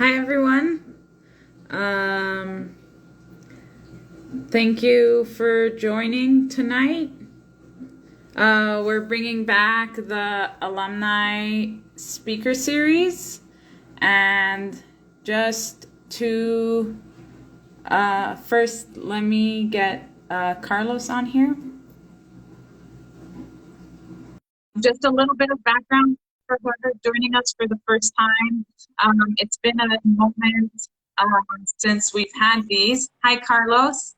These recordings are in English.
Hi, everyone. Um, Thank you for joining tonight. We're bringing back the alumni speaker series, and just to first, let me get Carlos on here. Just a little bit of background for whoever's joining us for the first time. It's been a moment since we've had these. Hi, Carlos.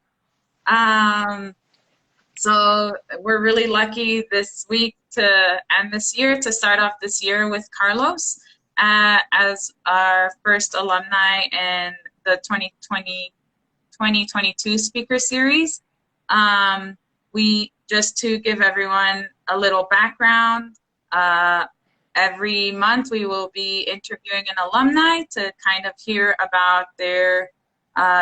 Um, so we're really lucky this week and this year to start off this year with Carlos as our first alumni in the 2022 speaker series. We just to give everyone a little background, every month we will be interviewing an alumni to kind of hear about their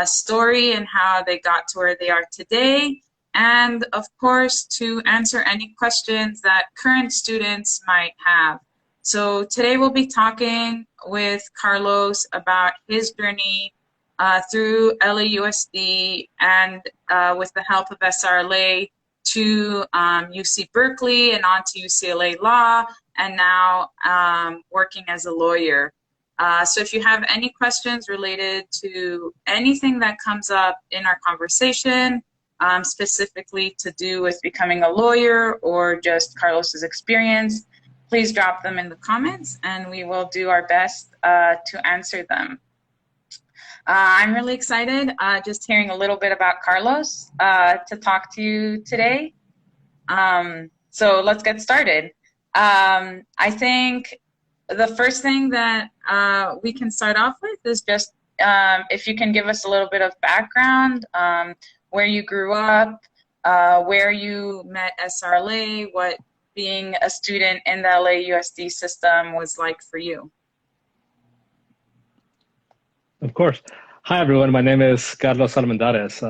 story and how they got to where they are today. And of course, to answer any questions that current students might have. So today we'll be talking with Carlos about his journey through LAUSD and with the help of SRLA to UC Berkeley and on to UCLA Law, and now working as a lawyer. So if you have any questions related to anything that comes up in our conversation, specifically to do with becoming a lawyer or just Carlos's experience, please drop them in the comments and we will do our best to answer them. I'm really excited just hearing a little bit about Carlos to talk to you today. So let's get started. I think the first thing that we can start off with is just if you can give us a little bit of background, where you grew up, where you met SRLA, what being a student in the LAUSD system was like for you. Of course. Hi, everyone. My name is Carlos Almendarez.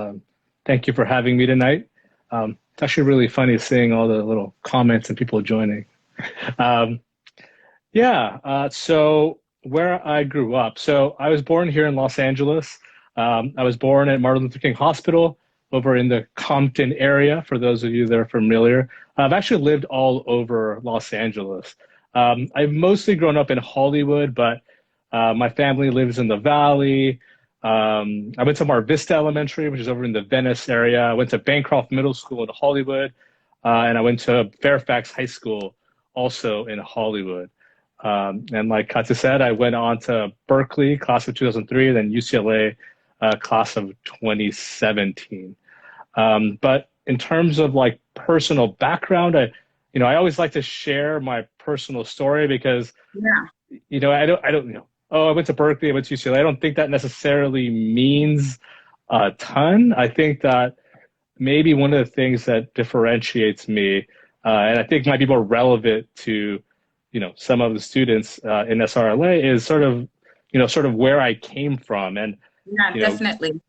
Thank you for having me tonight. It's actually really funny seeing all the little comments and people joining. So where I grew up. So I was born here in Los Angeles. I was born at Martin Luther King Hospital over in the Compton area, for those of you that are familiar. I've actually lived all over Los Angeles. I've mostly grown up in Hollywood, but my family lives in the Valley. I went to Mar Vista Elementary, which is over in the Venice area. I went to Bancroft Middle School in Hollywood, and I went to Fairfax High School, also in Hollywood. And like Katya said, I went on to Berkeley, class of 2003, then UCLA, class of 2017. But in terms of like personal background, I always like to share my personal story because, I don't, oh, I went to Berkeley, I went to UCLA. I don't think that necessarily means a ton. I think that maybe one of the things that differentiates me, and I think might be more relevant to, some of the students in SRLA is sort of where I came from. And, Definitely.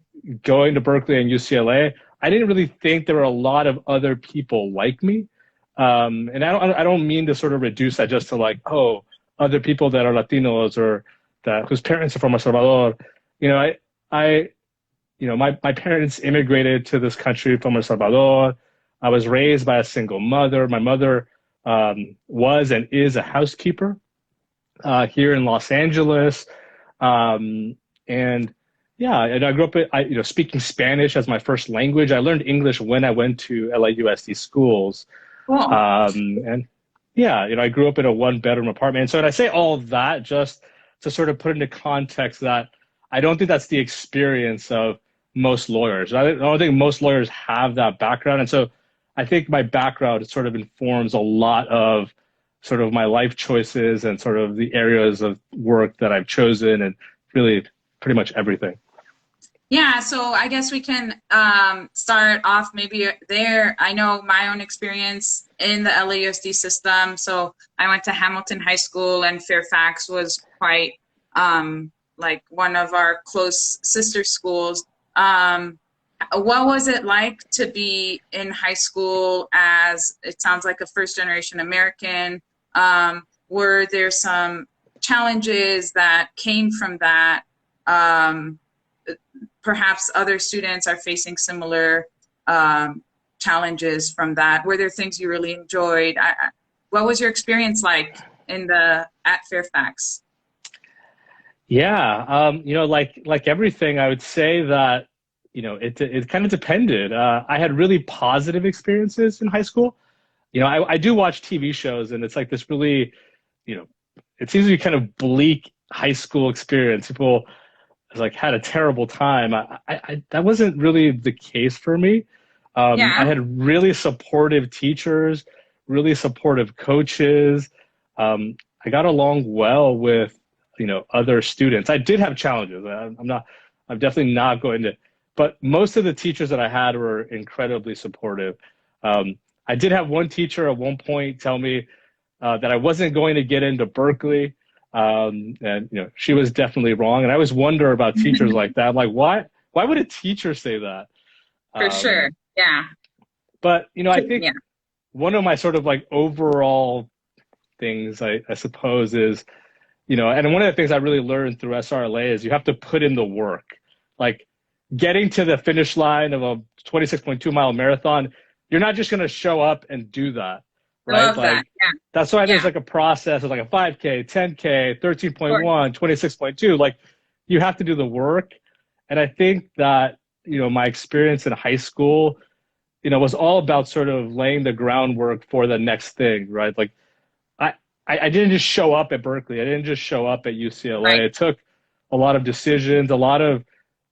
Going to Berkeley and UCLA, I didn't really think there were a lot of other people like me. And I don't mean to sort of reduce that just to like, oh, other people that are Latinos or whose parents are from El Salvador. My parents immigrated to this country from El Salvador. I was raised by a single mother. My mother was and is a housekeeper here in Los Angeles. And I grew up speaking Spanish as my first language. I learned English when I went to LAUSD schools. Cool. I grew up in a one-bedroom apartment. And so, and I say all of that just to sort of put into context that I don't think that's the experience of most lawyers. I don't think most lawyers have that background. And so I think my background sort of informs a lot of sort of my life choices and sort of the areas of work that I've chosen and really pretty much everything. Yeah, so I guess we can start off maybe there. I know my own experience in the LAUSD system. So I went to Hamilton High School, and Fairfax was quite like one of our close sister schools. What was it like to be in high school as, it sounds like, a first-generation American? Were there some challenges that came from that? um, perhaps other students are facing similar challenges from that. Were there things you really enjoyed? What was your experience like at Fairfax? Yeah, like everything, I would say that, it kind of depended. I had really positive experiences in high school. I do watch TV shows, and it's like this really, you know, it seems to be kind of bleak high school experience. People like had a terrible time. That wasn't really the case for me. I Yeah, had really supportive teachers, really supportive coaches. I got along well with, other students. I did have challenges. I'm definitely not going to, but most of the teachers that I had were incredibly supportive. I did have one teacher at one point tell me that I wasn't going to get into Berkeley. And she was definitely wrong. And I always wonder about teachers like that. I'm like, why would a teacher say that? for sure. Um, Yeah. but I think Yeah. one of my sort of like overall things, I suppose, is, and one of the things I really learned through SRLA is you have to put in the work. Like getting to the finish line of a 26.2-mile marathon, you're not just going to show up and do that, I right? love that. Like Yeah. that's why there's Yeah. like a process of like a 5K, 10K, Of course. 13.1, 26.2. Like you have to do the work. And I think that, my experience in high school, was all about sort of laying the groundwork for the next thing, right? Like I, I didn't just show up at Berkeley. I didn't just show up at UCLA. Right. It took a lot of decisions, a lot of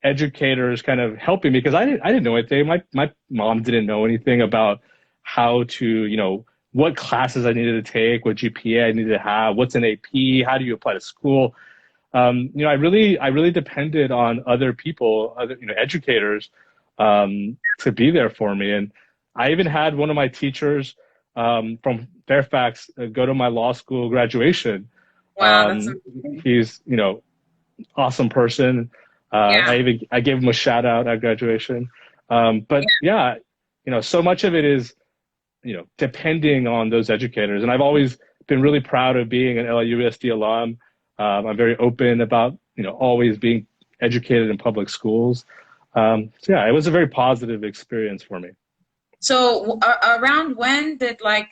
educators kind of helping me because I didn't know anything. My mom didn't know anything about how to, what classes I needed to take, what GPA I needed to have, what's an AP, how do you apply to school. I really depended on other people, other, educators, to be there for me. And I even had one of my teachers from Fairfax go to my law school graduation. Wow, that's amazing. He's, awesome person. Yeah. I gave him a shout out at graduation. But Yeah. yeah, so much of it is, depending on those educators. And I've always been really proud of being an LAUSD alum. I'm very open about, always being educated in public schools. So yeah, it was a very positive experience for me. So around when did like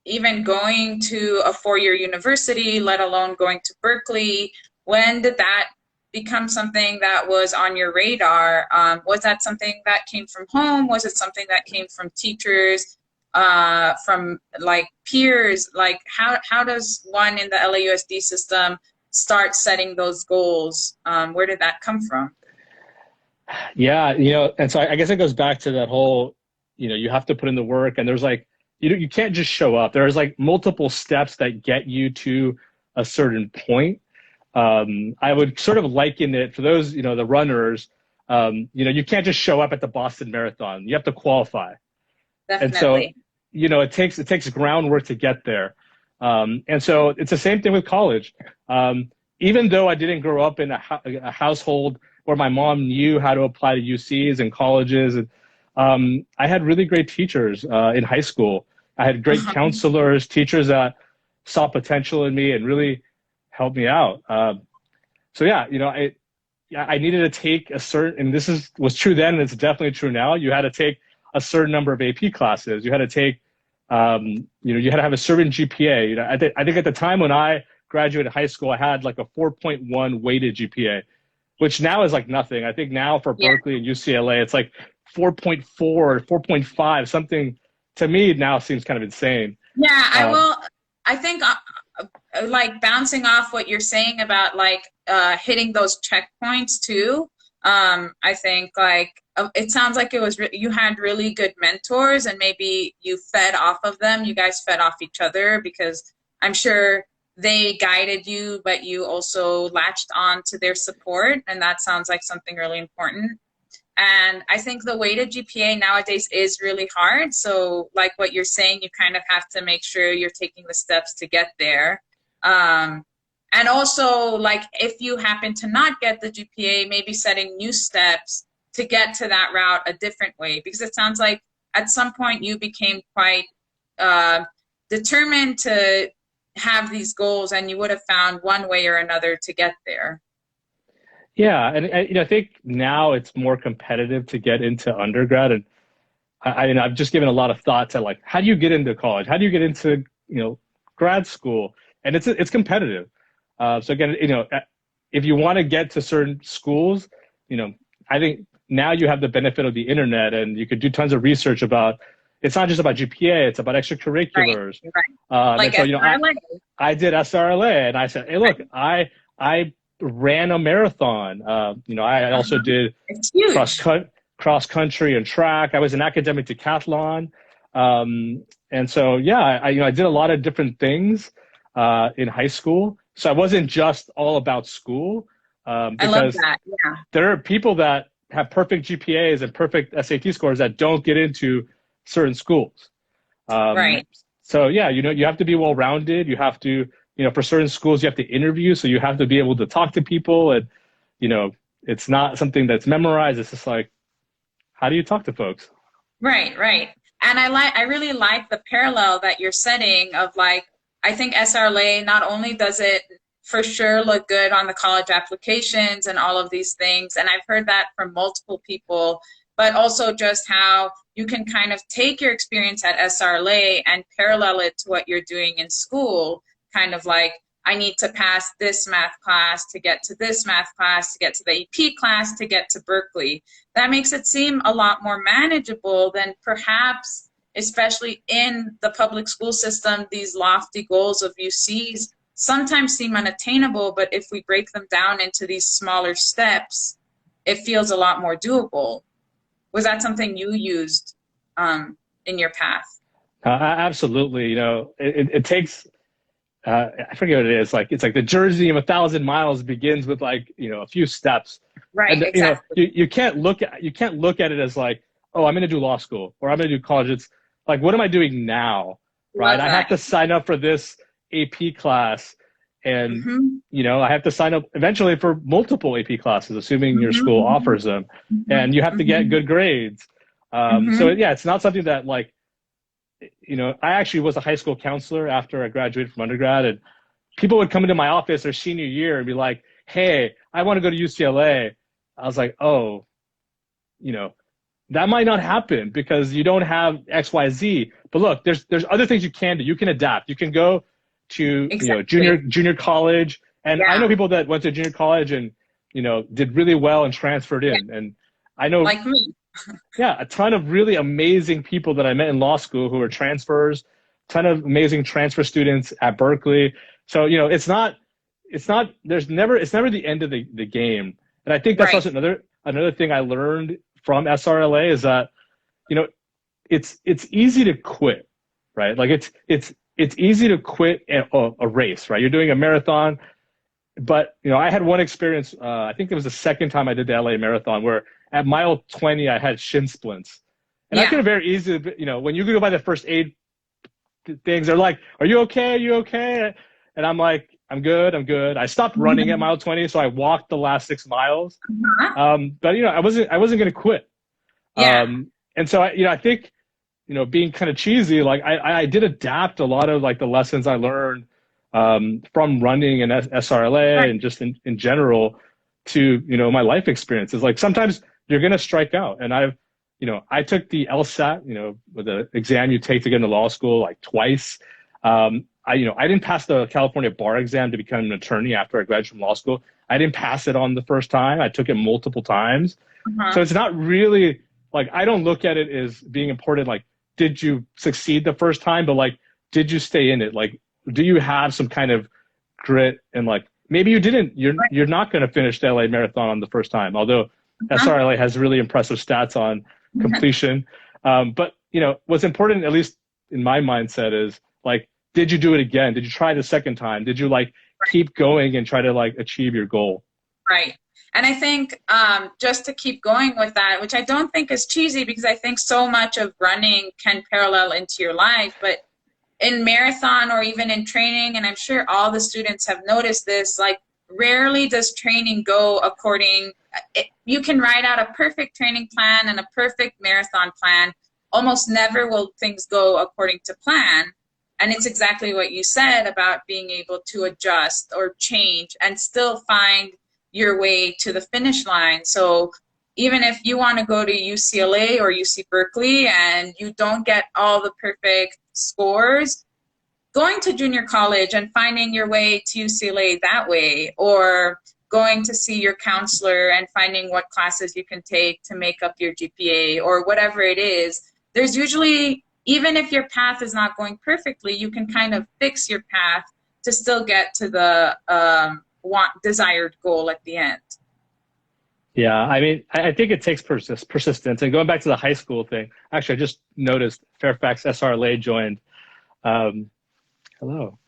even going to a four-year university, let alone going to Berkeley, when did that become something that was on your radar? Was that something that came from home? Was it something that came from teachers, from like peers? Like how does one in the LAUSD system start setting those goals? Where did that come from? Yeah, and so I guess it goes back to that whole, you have to put in the work, and there's like, you can't just show up. There's like multiple steps that get you to a certain point. I would sort of liken it for those, the runners. You can't just show up at the Boston Marathon. You have to qualify, and so Definitely. it takes groundwork to get there. And so it's the same thing with college. Even though I didn't grow up in a household where my mom knew how to apply to UCs and colleges, and I had really great teachers in high school. I had great Uh-huh. counselors, teachers that saw potential in me and really helped me out. So yeah, I needed to take a certain, and was true then, and it's definitely true now. You had to take a certain number of AP classes. You had to take, you had to have a certain GPA. I think at the time when I graduated high school, I had like a 4.1 weighted GPA, which now is like nothing. I think now for Yeah. Berkeley and UCLA, it's like 4.4 or 4.5, something to me now seems kind of insane. Yeah, I Um, will. I think like bouncing off what you're saying about like hitting those checkpoints too. I think like it sounds like you had really good mentors and maybe you fed off of them. You guys fed off each other because I'm sure they guided you, but you also latched on to their support, and that sounds like something really important. And I think the weighted GPA nowadays is really hard. So, like what you're saying, you kind of have to make sure you're taking the steps to get there. Um, and also, like, if you happen to not get the GPA, maybe setting new steps to get to that route a different way. Because it sounds like at some point you became quite uh, determined to have these goals, and you would have found one way or another to get there. Yeah, and you know, I think now it's more competitive to get into undergrad, and I've just given a lot of thought to like how do you get into college? How do you get into grad school? And it's competitive. So again, if you want to get to certain schools, you know, I think now you have the benefit of the internet, and you could do tons of research about. It's not just about GPA; it's about Right, extracurriculars. right. And Like so SRLA. I did SRLA, and I said, hey, look, Right. I ran a marathon. I also Uh-huh. did It's cross huge. cut cross country and track. I was an academic decathlon, and so yeah, I did a lot of different things in high school. So I wasn't just all about school, I love because that. Yeah. there are people that have perfect GPAs and perfect SAT scores that don't get into certain schools. Um, Right. so yeah, you have to be well rounded. You have to, for certain schools, you have to interview, so you have to be able to talk to people, and you know, it's not something that's memorized. It's just like, how do you talk to folks? Right, right. And I really like the parallel that you're setting of like, I think SRLA not only does it for sure look good on the college applications and all of these things, and I've heard that from multiple people, but also just how you can kind of take your experience at SRLA and parallel it to what you're doing in school, kind of like, I need to pass this math class to get to this math class to get to the AP class to get to Berkeley. That makes it seem a lot more manageable than perhaps, especially in the public school system, these lofty goals of UCs sometimes seem unattainable, but if we break them down into these smaller steps, it feels a lot more doable. Was that something you used in your path? Absolutely. It takes. I forget what it is. Like it's like the journey of 1,000 miles begins with like a few steps, Right, and exactly. you can't look at it as like, oh, I'm going to do law school or I'm going to do college. It's like, what am I doing now, right? Love I have that. to sign up for this AP class, and Mm-hmm. I have to sign up eventually for multiple AP classes, assuming your school Mm-hmm. offers them, Mm-hmm. and you have to get Mm-hmm. good grades. So Mm-hmm. yeah, it's not something that like I actually was a high school counselor after I graduated from undergrad, and people would come into my office their senior year and be like, "Hey, I want to go to UCLA." I was like, "Oh, you know, that might not happen because you don't have XYZ. But look, there's other things you can do. You can adapt. You can go to Exactly. junior college, and I know Yeah. people that went to junior college and did really well and transferred Yeah. in. And I know, Like me. yeah, a ton of really amazing people that I met in law school who were transfers, ton of amazing transfer students at Berkeley. So, it's never the end of the game. And I think that's Right. also another thing I learned from SRLA is that, you know, it's easy to quit, right? Like it's easy to quit a race, right? You're doing a marathon, but I had one experience. I think it was the second time I did the LA Marathon, where at mile 20 I had shin splints, and I could Yeah. have very easily, when you go by the first aid things, they're like, "Are you okay? Are you okay?" And I'm like, "I'm good. I'm good." I stopped running at mile 20, so I walked the last 6 miles. Uh-huh. But I wasn't going to quit. Yeah. And so I think being kind of cheesy, like I did adapt a lot of like the lessons I learned from running and SRLA Right. and just in general to my life experiences. Like sometimes you're gonna strike out, and I took the LSAT, with the exam you take to get into law school, like twice. I didn't pass the California bar exam to become an attorney after I graduated from law school. I didn't pass it on the first time. I took it multiple times. So Uh-huh. it's not really like, I don't look at it as being important. Like, did you succeed the first time? But like, did you stay in it? Like, do you have some kind of grit? And like, maybe you didn't. Right. You're not going to finish the LA Marathon on the first time. Although Uh-huh. SRLA has really impressive stats on completion. But what's important, at least in my mindset, is like, did you do it again? Did you try the second time? Did you like keep going and try to like achieve your goal? Right. And I think just to keep going with that, which I don't think is cheesy because I think so much of running can parallel into your life, but in marathon or even in training, and I'm sure all the students have noticed this, like rarely does training go according, you can write out a perfect training plan and a perfect marathon plan. Almost never will things go according to plan. And it's exactly what you said about being able to adjust or change and still find your way to the finish line. So even if you want to go to UCLA or UC Berkeley and you don't get all the perfect scores, going to junior college and finding your way to UCLA that way, or going to see your counselor and finding what classes you can take to make up your GPA or whatever it is, there's usually, even if your path is not going perfectly, you can kind of fix your path to still get to the desired goal at the end. Yeah, I mean, I think it takes persistence. And going back to the high school thing, actually, I just noticed Fairfax SRLA joined. Hello.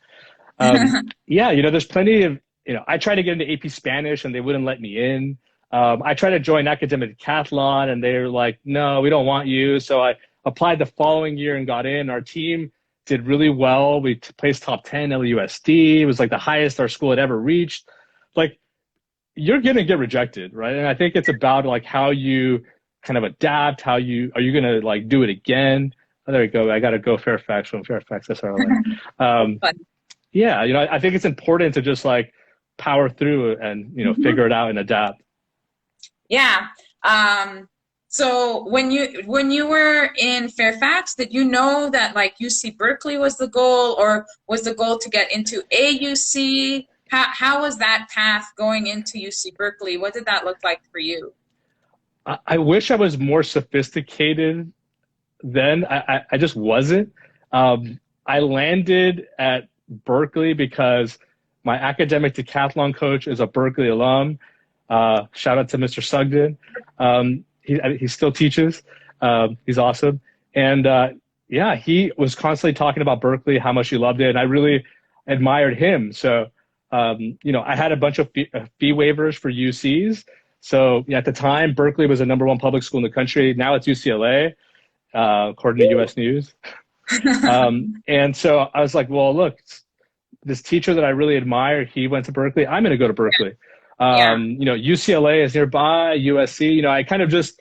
Yeah, there's plenty of, I tried to get into AP Spanish and they wouldn't let me in. I tried to join academic decathlon and they were like, no, we don't want you. So I applied the following year and got in. Our team did really well. We placed top 10 LAUSD. It was like the highest our school had ever reached. Like, you're going to get rejected, right? And I think it's about like how you kind of adapt, are you going to like do it again? Oh, there you go. I got to go Fairfax from Fairfax SRLA. Yeah, I think it's important to just like power through and, figure it out and adapt. Yeah. So when you were in Fairfax, did you know that like UC Berkeley was the goal, or was the goal to get into AUC? How was that path going into UC Berkeley? What did that look like for you? I wish I was more sophisticated then. I just wasn't. I landed at Berkeley because my academic decathlon coach is a Berkeley alum. Shout out to Mr. Sugden. He still teaches. He's awesome. And yeah, he was constantly talking about Berkeley, how much he loved it. And I really admired him. So I had a bunch of fee waivers for UCs. So at the time, Berkeley was the #1 public school in the country. Now it's UCLA, according to US News. And so I was like, well, look, this teacher that I really admire, he went to Berkeley. I'm going to go to Berkeley. UCLA is nearby, USC. I kind of just,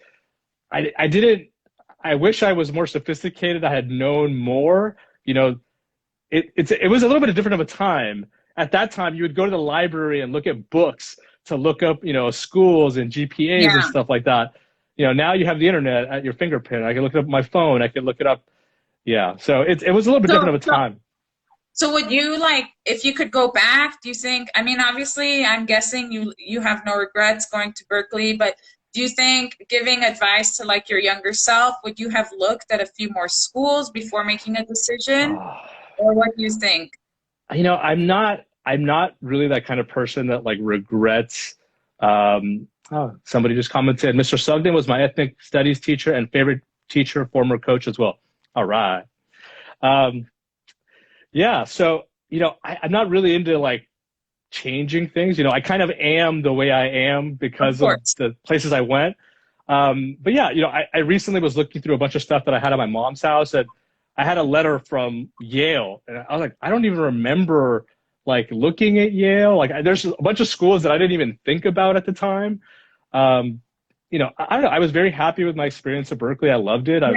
I wish I was more sophisticated. I had known more. It was a little bit different of a time. At that time, you would go to the library and look at books to look up, schools and GPAs and stuff like that. Now you have the internet at your fingerprint. I can look it up on my phone. I can look it up. Yeah. So it was a little bit different of a time. So would you if you could go back, do you think, I mean, obviously I'm guessing you have no regrets going to Berkeley, but do you think, giving advice to your younger self, would you have looked at a few more schools before making a decision? Or what do you think? I'm not really that kind of person that regrets. Somebody just commented, Mr. Sugden was my ethnic studies teacher and favorite teacher, former coach as well. All right. Yeah. So, I'm not really into changing things. I kind of am the way I am because of the places I went. But yeah, I recently was looking through a bunch of stuff that I had at my mom's house, and I had a letter from Yale, and I was like, I don't even remember looking at Yale. There's a bunch of schools that I didn't even think about at the time. I don't know. I was very happy with my experience at Berkeley. I loved it. I'm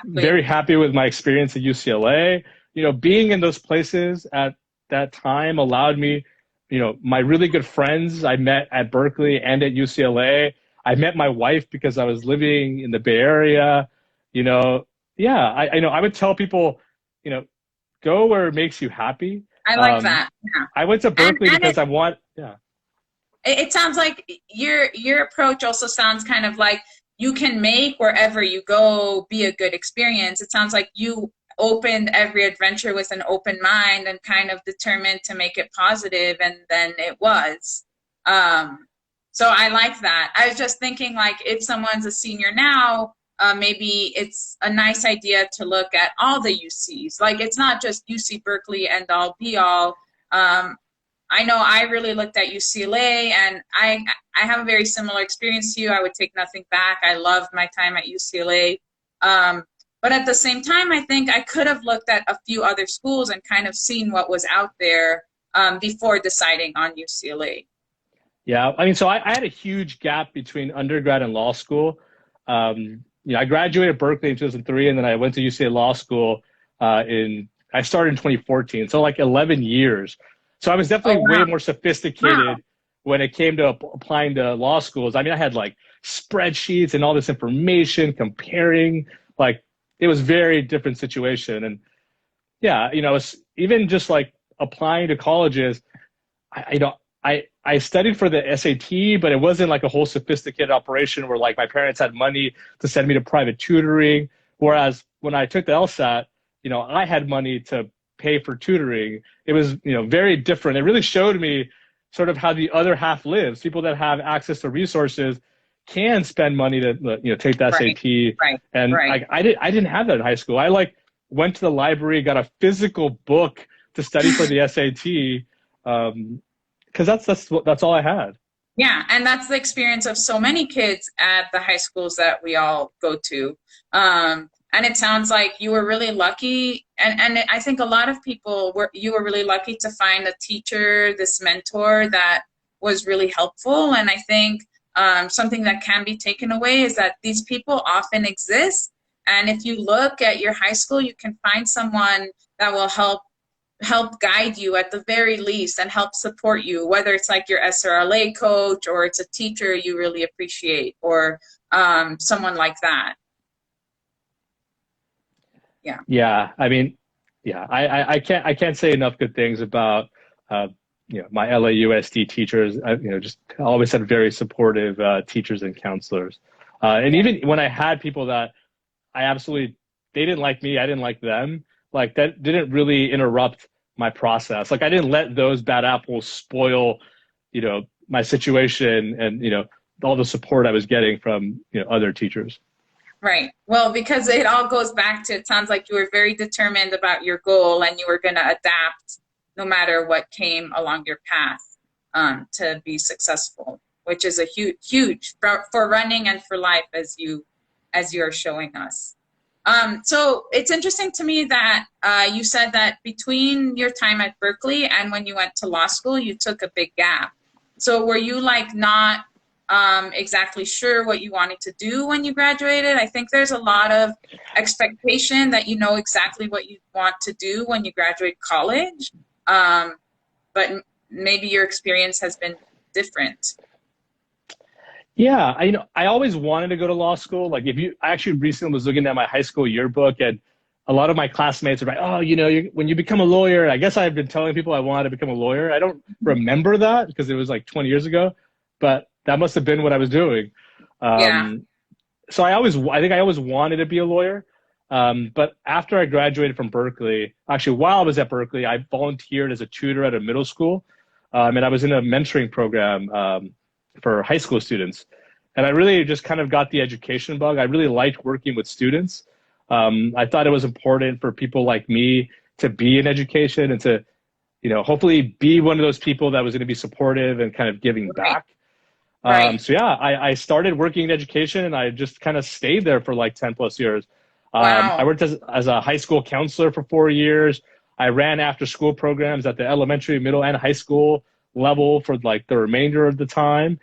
very happy with my experience at UCLA. Being in those places at that time allowed me, my really good friends I met at Berkeley and at UCLA. I met my wife because I was living in the Bay Area. Yeah, I would tell people, go where it makes you happy. I like that. Yeah. I went to Berkeley because it sounds like your approach also sounds kind of like you can make wherever you go be a good experience. It sounds like you opened every adventure with an open mind and kind of determined to make it positive, and then it was. So I like that. I was just thinking if someone's a senior now, maybe it's a nice idea to look at all the UCs. It's not just UC Berkeley end all be all. I know I really looked at UCLA, and I have a very similar experience to you. I would take nothing back. I loved my time at UCLA. But at the same time, I think I could have looked at a few other schools and kind of seen what was out there before deciding on UCLA. Yeah, I mean, so I had a huge gap between undergrad and law school. I graduated Berkeley in 2003, and then I went to UCLA Law School I started in 2014, so 11 years. So I was definitely way more sophisticated when it came to applying to law schools, I mean, I had like spreadsheets and all this information comparing, like it was very different situation. And yeah, it's even just like applying to colleges. I don't. I studied for the SAT, but it wasn't like a whole sophisticated operation where like my parents had money to send me to private tutoring. Whereas when I took the LSAT, I had money to pay for tutoring. It was, very different. It really showed me sort of how the other half lives. People that have access to resources can spend money to, take the Right, SAT. right, And right. I didn't have that in high school. I like went to the library, got a physical book to study for the SAT. Because that's all I had. Yeah, and that's the experience of so many kids at the high schools that we all go to. And it sounds like you were really lucky, and I think a lot of people you were really lucky to find a teacher, this mentor that was really helpful. And I think something that can be taken away is that these people often exist. And if you look at your high school, you can find someone that will help guide you at the very least and help support you, whether it's like your SRLA coach or it's a teacher you really appreciate or someone like that. Yeah. Yeah, I mean, yeah, I can't say enough good things about my LAUSD teachers. Just always had very supportive teachers and counselors. And Yeah. even when I had people that they didn't like me, I didn't like them. Like that didn't really interrupt my process. Like I didn't let those bad apples spoil, my situation and, all the support I was getting from, other teachers. Right. Well, because it all goes back to, it sounds like you were very determined about your goal and you were going to adapt no matter what came along your path to be successful, which is a huge for running and for life as you're showing us. So it's interesting to me that you said that between your time at Berkeley and when you went to law school, you took a big gap. So were you like not exactly sure what you wanted to do when you graduated? I think there's a lot of expectation that you know exactly what you want to do when you graduate college, but maybe your experience has been different. Yeah, I always wanted to go to law school. Like I actually recently was looking at my high school yearbook, and a lot of my classmates are like, oh, when you become a lawyer, I guess I've been telling people I wanted to become a lawyer. I don't remember that because it was like 20 years ago, but that must have been what I was doing. Yeah. So I think I always wanted to be a lawyer. But after I graduated from Berkeley, actually while I was at Berkeley, I volunteered as a tutor at a middle school. And I was in a mentoring program for high school students. And I really just kind of got the education bug. I really liked working with students. I thought it was important for people like me to be in education and to, hopefully be one of those people that was going to be supportive and kind of giving Right. back. Right. So yeah, I started working in education and I just kind of stayed there for like 10 plus years. I Wow. worked as a high school counselor for 4 years. I ran after school programs at the elementary, middle, and high school level for like the remainder of the time.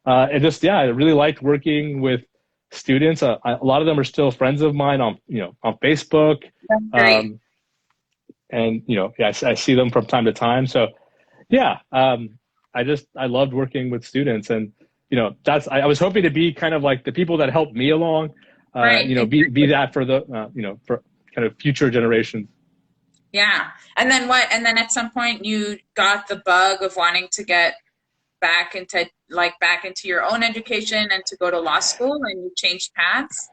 And just, yeah, I really liked working with students. A lot of them are still friends of mine on Facebook. That's great. Um, and, yeah, I see them from time to time. So yeah, I loved working with students and, I was hoping to be kind of like the people that helped me along, Right. be that for the, for kind of future generations. Yeah. And then what? And then at some point you got the bug of wanting to get back into your own education and to go to law school and you changed paths.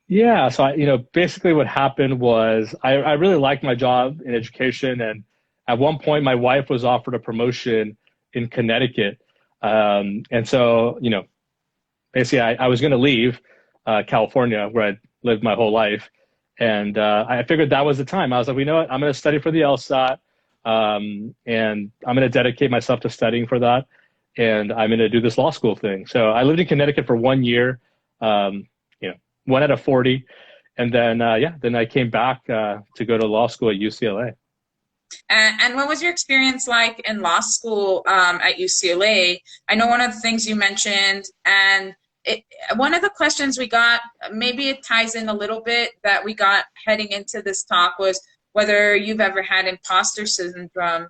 Yeah. So basically what happened was I really liked my job in education. And at one point my wife was offered a promotion in Connecticut. And so, basically I was going to leave California where I'd lived my whole life. And I figured that was the time. I was like, you know what? I'm going to study for the LSAT. And I'm going to dedicate myself to studying for that. And I'm going to do this law school thing. So I lived in Connecticut for 1 year, 1 out of 40. And then, then I came back to go to law school at UCLA. And what was your experience like in law school at UCLA? I know one of the things you mentioned, and one of the questions we got, maybe it ties in a little bit that we got heading into this talk, was whether you've ever had imposter syndrome.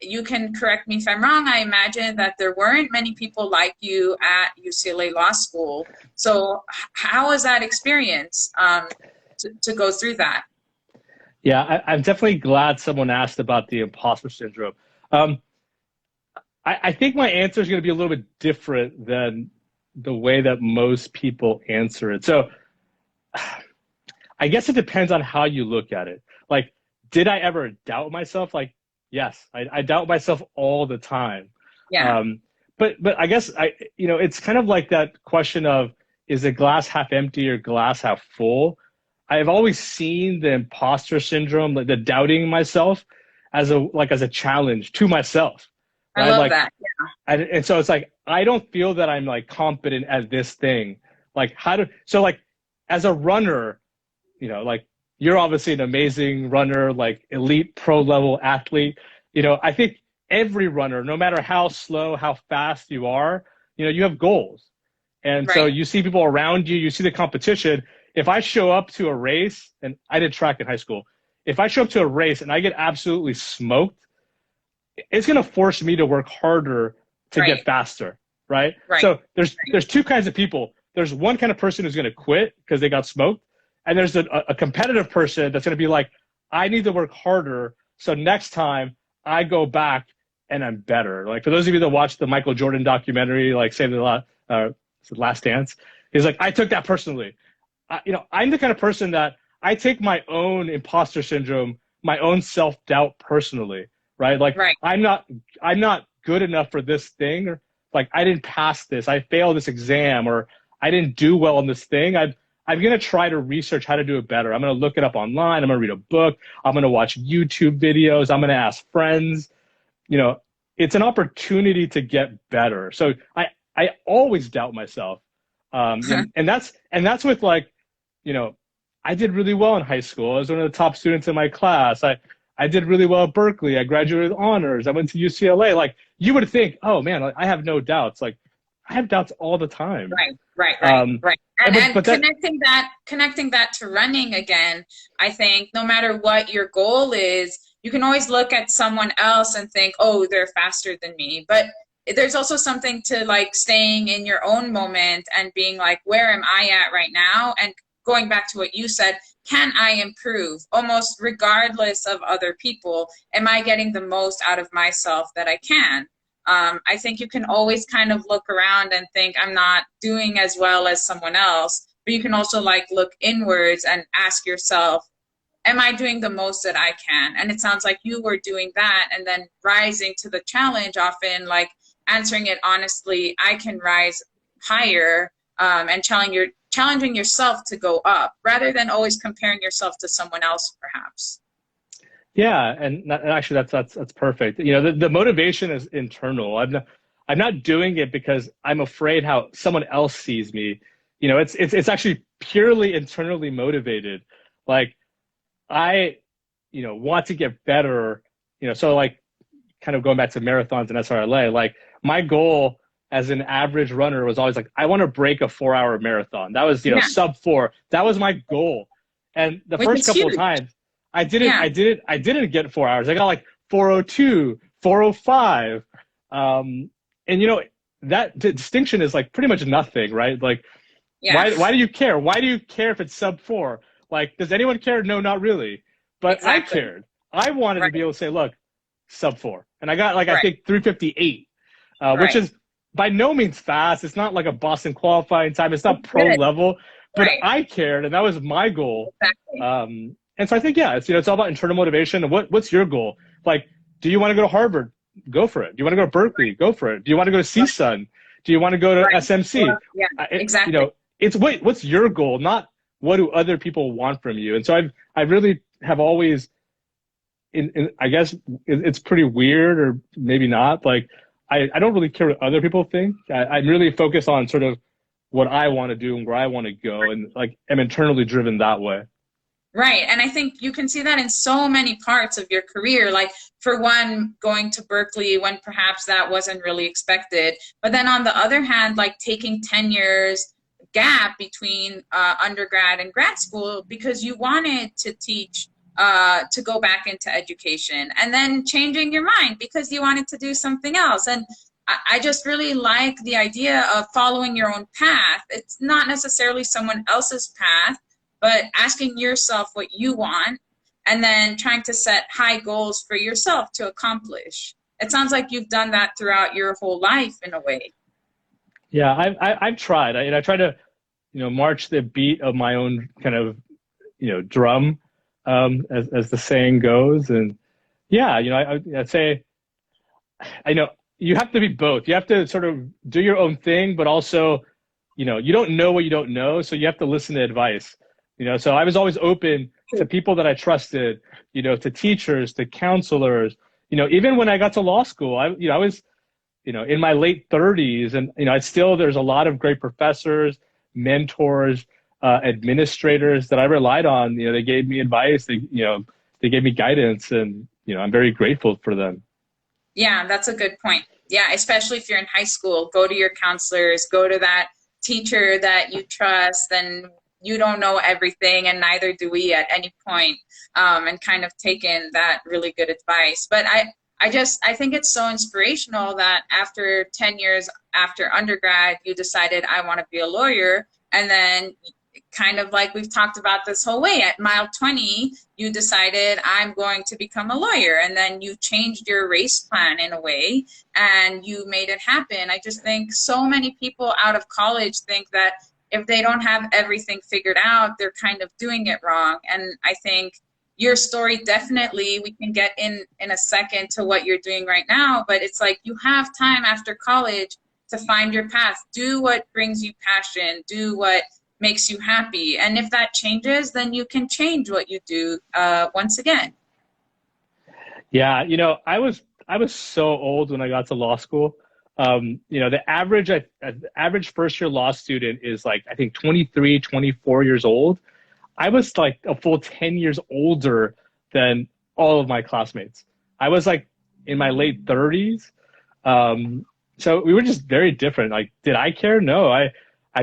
you can correct me if I'm wrong, I imagine that there weren't many people like you at UCLA Law School. So how was that experience to go through that? Yeah, I'm definitely glad someone asked about the imposter syndrome. Um, I think my answer is going to be a little bit different than the way that most people answer it. So I guess it depends on how you look at it. Like, did I ever doubt myself? Like, yes, I doubt myself all the time. Yeah, Um, but I guess it's kind of like that question of, is the glass half empty or glass half full? I've always seen the imposter syndrome, like the doubting myself, as a challenge to myself, I right? love Like, that. and so it's like I don't feel that I'm like competent at this thing. Like like as a runner, like you're obviously an amazing runner, like elite pro level athlete. I think every runner, no matter how slow, how fast you are, you have goals. And so Right. you see people around you, you see the competition. If I show up to a race, and I did track in high school, if I show up to a race and I get absolutely smoked, it's going to force me to work harder to Right. get faster, right? Right. So there's two kinds of people. There's one kind of person who's going to quit because they got smoked, and there's a competitive person that's going to be like, I need to work harder, so next time I go back and I'm better. Like for those of you that watched the Michael Jordan documentary, like Last Dance, he's like, I took that personally. I'm the kind of person that I take my own imposter syndrome, my own self-doubt personally, right? Like Right. I'm not good enough for this thing, or like I didn't pass this, I failed this exam, or I didn't do well on this thing. I'm going to try to research how to do it better. I'm going to look it up online. I'm going to read a book. I'm going to watch YouTube videos. I'm going to ask friends. It's an opportunity to get better. So I always doubt myself. And that's with like, I did really well in high school. I was one of the top students in my class. I did really well at Berkeley. I graduated with honors. I went to UCLA. Like you would think, oh man, like, I have no doubts. Like I have doubts all the time. Right. And But that, connecting that to running again, I think no matter what your goal is, you can always look at someone else and think, oh, they're faster than me. But there's also something to like staying in your own moment and being like, where am I at right now? And going back to what you said, can I improve almost regardless of other people? Am I getting the most out of myself that I can? I think you can always kind of look around and think I'm not doing as well as someone else, but you can also like look inwards and ask yourself, am I doing the most that I can? And it sounds like you were doing that and then rising to the challenge, often like answering it honestly, I can rise higher, and challenging yourself to go up rather than always comparing yourself to someone else, perhaps. yeah, and actually that's perfect. The motivation is internal. I'm not doing it because I'm afraid how someone else sees me. It's actually purely internally motivated. Like I, want to get better. So like kind of going back to marathons and SRLA, like my goal as an average runner was always like, I want to break a 4-hour marathon. That was, Yeah. sub 4. That was my goal. And the Which first is couple of huge. times I didn't, Yeah. I didn't get 4 hours. I got like 4:02, 4:05. And that distinction is like pretty much nothing, right? Like, Yeah. why do you care? Why do you care if it's sub 4? Like, does anyone care? No, not really. But I Exactly. cared. I wanted to be Right. able to say, look, sub 4. And I got like, I Right. think 3:58, which Right. is by no means fast. It's not like a Boston qualifying time. It's not It's pro good. level, but Right. I cared, and that was my goal. Exactly. And so I think, yeah, it's all about internal motivation. And what's your goal? Like, do you want to go to Harvard? Go for it. Do you want to go to Berkeley? Go for it. Do you want to go to CSUN? Do you want to go to Right. SMC? Well, yeah, exactly. It's what's your goal, not what do other people want from you. And so I really have always, I guess it's pretty weird, or maybe not. Like I don't really care what other people think. I'm really focused on sort of what I want to do and where I want to go, and like I'm internally driven that way. Right. And I think you can see that in so many parts of your career. Like, for one, going to Berkeley when perhaps that wasn't really expected. But then on the other hand, like taking 10 years gap between undergrad and grad school because you wanted to teach to go back into education, and then changing your mind because you wanted to do something else. And I just really like the idea of following your own path. It's not necessarily someone else's path, but asking yourself what you want and then trying to set high goals for yourself to accomplish. It sounds like you've done that throughout your whole life in a way. Yeah, I've tried. I try to, march the beat of my own kind of, drum, as the saying goes. And yeah, I'd say, I know you have to be both. You have to sort of do your own thing, but also, you don't know what you don't know, so you have to listen to advice. So I was always open to people that I trusted, to teachers, to counselors. Even when I got to law school, I was, in my late 30s, and there's a lot of great professors, mentors, administrators that I relied on. They gave me advice, they gave me guidance, and I'm very grateful for them. Yeah, that's a good point. Yeah, especially if you're in high school, go to your counselors, go to that teacher that you trust, and you don't know everything, and neither do we at any point, and kind of take in that really good advice. But I think it's so inspirational that after 10 years after undergrad, you decided I want to be a lawyer, and then kind of like we've talked about this whole way, at mile 20, you decided I'm going to become a lawyer, and then you changed your race plan in a way, and you made it happen. I just think so many people out of college think that if they don't have everything figured out, they're kind of doing it wrong. And I think your story, definitely, we can get in a second to what you're doing right now, but it's like you have time after college to find your path. Do what brings you passion, do what makes you happy. And if that changes, then you can change what you do once again. Yeah, I was so old when I got to law school. The average first year law student is like, I think 23, 24 years old. I was like a full 10 years older than all of my classmates. I was like in my late 30s. So we were just very different. Like, did I care? No, I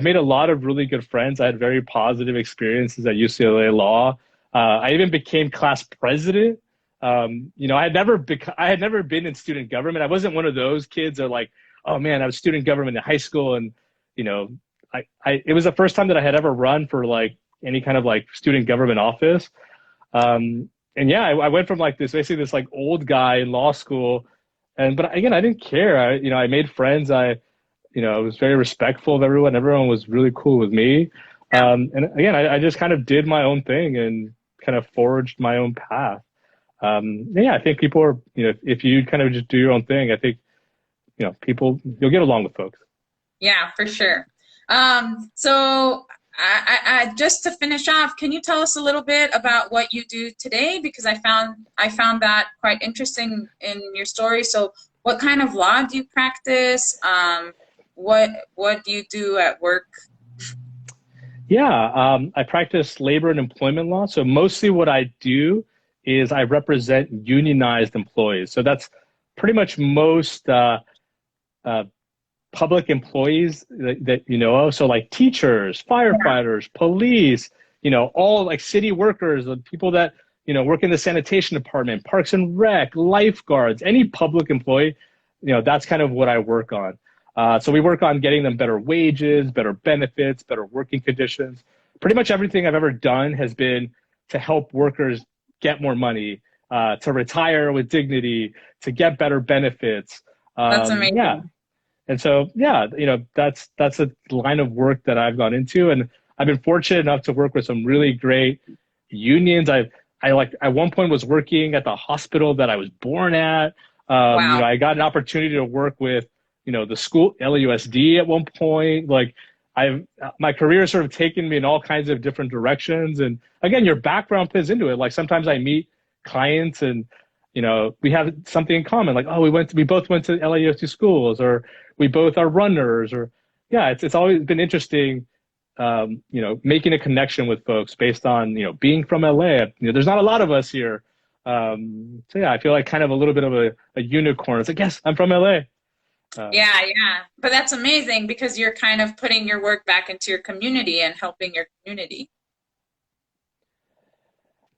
made a lot of really good friends. I had very positive experiences at UCLA Law. I even became class president. I had never been in student government. I wasn't one of those kids that are like, oh man, I was student government in high school, and it was the first time that I had ever run for like any kind of like student government office. And yeah, I went from like basically this like old guy in law school, but again, I didn't care. I made friends. I was very respectful of everyone. Everyone was really cool with me. And again, I just kind of did my own thing and kind of forged my own path. Yeah, I think people are, if you kind of just do your own thing, I think, you'll get along with folks. Yeah, for sure. So I just to finish off, can you tell us a little bit about what you do today? Because I found that quite interesting in your story. So what kind of law do you practice? What do you do at work? Yeah, I practice labor and employment law. So mostly what I do is I represent unionized employees. So that's pretty much most public employees that you know of. So like teachers, firefighters, police, all like city workers, the people that, work in the sanitation department, parks and rec, lifeguards, any public employee, that's kind of what I work on. So we work on getting them better wages, better benefits, better working conditions. Pretty much everything I've ever done has been to help workers get more money, to retire with dignity, to get better benefits. That's amazing. Yeah. And so, yeah, that's a line of work that I've gone into. And I've been fortunate enough to work with some really great unions. I like at one point was working at the hospital that I was born at. Wow. I got an opportunity to work with, the school LAUSD at one point. Like my career has sort of taken me in all kinds of different directions. And again, your background plays into it. Like sometimes I meet clients and, we have something in common. Like, oh, we both went to LAUSD schools, or we both are runners, or yeah, it's always been interesting, making a connection with folks based on, being from LA. There's not a lot of us here. So yeah, I feel like kind of a little bit of a unicorn. It's like, yes, I'm from LA. Yeah. But that's amazing because you're kind of putting your work back into your community and helping your community.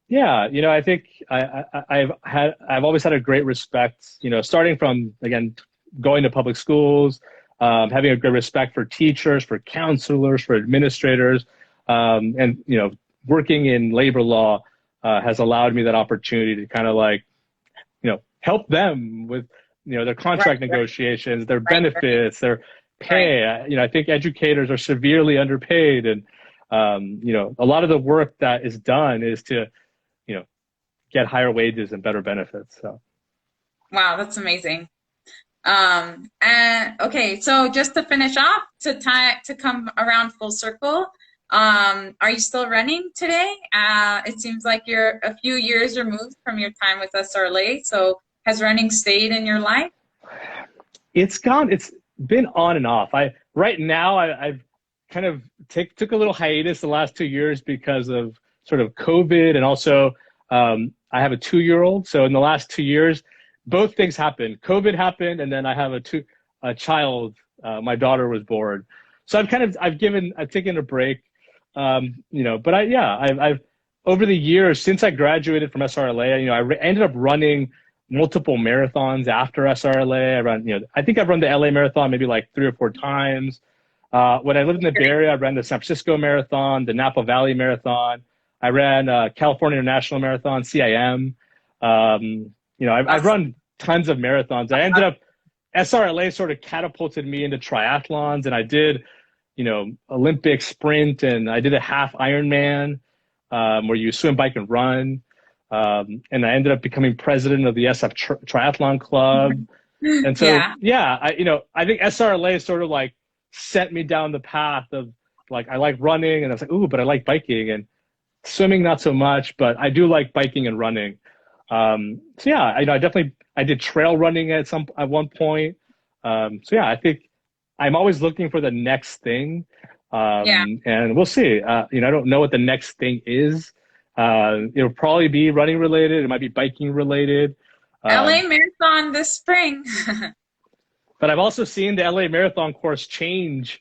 Yeah, I think I've always had a great respect, starting from, again, going to public schools, having a great respect for teachers, for counselors, for administrators, and working in labor law has allowed me that opportunity to kind of like, help them with, their Right, contract right, negotiations, their right, benefits, their right. pay. I think educators are severely underpaid, and a lot of the work that is done is to you know get higher wages and better benefits. So Wow, that's amazing. And okay, so just to finish off, to come around full circle, are you still running today? It seems like you're a few years removed from your time with SRLA. So has running stayed in your life? it's been on and off. I right now I've kind of took a little hiatus the last 2 years because of sort of COVID, and also I have a 2-year-old. So in the last 2 years, both things happened. COVID happened, and then I have a child. My daughter was born, so I've taken a break. But I've over the years since I graduated from SRLA, ended up running multiple marathons after SRLA. I think I've run the LA Marathon maybe like 3 or 4 times. When I lived in the Bay Area, I ran the San Francisco Marathon, the Napa Valley Marathon. I ran California International Marathon, CIM. I've Awesome. run tons of marathons. I ended up, SRLA sort of catapulted me into triathlons, and I did, Olympic sprint, and I did a half Ironman, where you swim, bike, and run. And I ended up becoming president of the SF Triathlon Club. And so, Yeah. yeah, I think SRLA sort of like sent me down the path of like, I like running, and I was like, ooh, but I like biking, and swimming, not so much, but I do like biking and running. So yeah, I did trail running at one point. So yeah, I think I'm always looking for the next thing. Yeah. And we'll see. I don't know what the next thing is. It'll probably be running related. It might be biking related. LA Um, Marathon this spring. but I've also seen the LA Marathon course change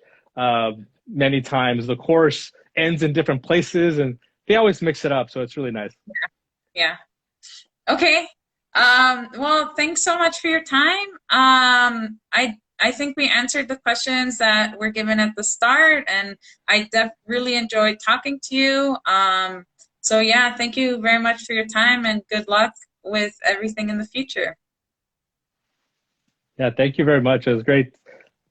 many times. The course ends in different places, and they always mix it up. So it's really nice. Yeah. Okay. Well, thanks so much for your time. I think we answered the questions that were given at the start, and really enjoyed talking to you. So yeah, thank you very much for your time, and good luck with everything in the future. Yeah, thank you very much. It was great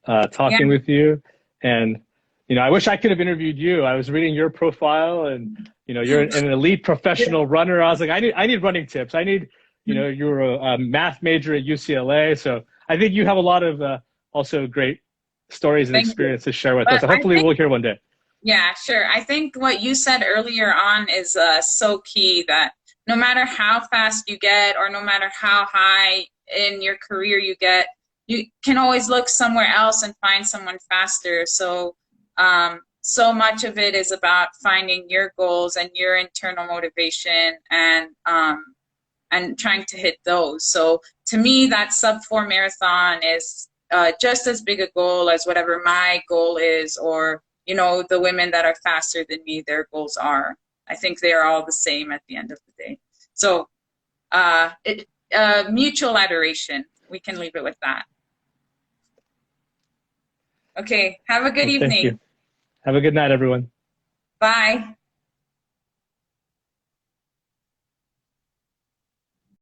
Yeah. talking with you. And, I wish I could have interviewed you. I was reading your profile, and, you're an elite professional runner. I was like, I need running tips. You're a math major at UCLA. So I think you have a lot of also great stories and Thank you. experience to share with us. But So I hopefully think we'll hear one day. Yeah, sure. I think what you said earlier on is so key, that no matter how fast you get or no matter how high in your career you get, you can always look somewhere else and find someone faster. So, so much of it is about finding your goals and your internal motivation, and trying to hit those. So to me, that sub 4 marathon is just as big a goal as whatever my goal is, or the women that are faster than me, their goals are. I think they are all the same at the end of the day. So mutual adoration. We can leave it with that. Okay. Have a good Well, thank evening. you. Have a good night, everyone. Bye.